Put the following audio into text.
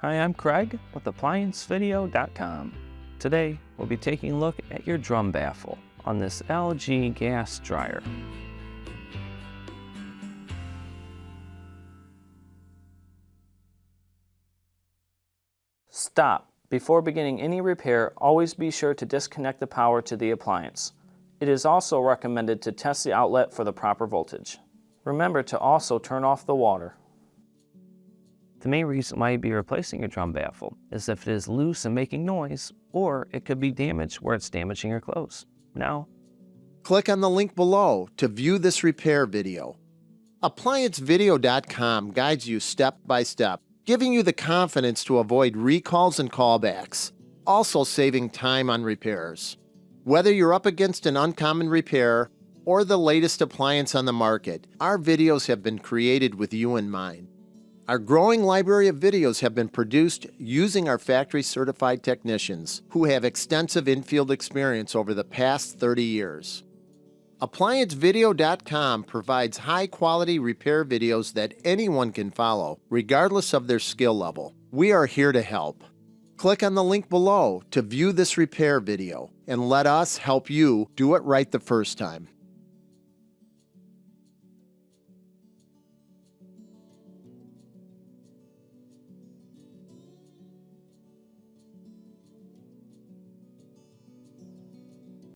Hi, I'm Craig with ApplianceVideo.com. Today, we'll be taking a look at your drum baffle on this LG gas dryer. Stop. Before beginning any repair, always be sure to disconnect the power to the appliance. It is also recommended to test the outlet for the proper voltage. Remember to also turn off the water. The main reason why you'd be replacing your drum baffle is if it is loose and making noise, or it could be damaged where it's damaging your clothes. Now, click on the link below to view this repair video. ApplianceVideo.com guides you step by step, giving you the confidence to avoid recalls and callbacks, also saving time on repairs. Whether you're up against an uncommon repair or the latest appliance on the market, our videos have been created with you in mind. Our growing library of videos have been produced using our factory-certified technicians who have extensive infield experience over the past 30 years. ApplianceVideo.com provides high-quality repair videos that anyone can follow, regardless of their skill level. We are here to help. Click on the link below to view this repair video and let us help you do it right the first time.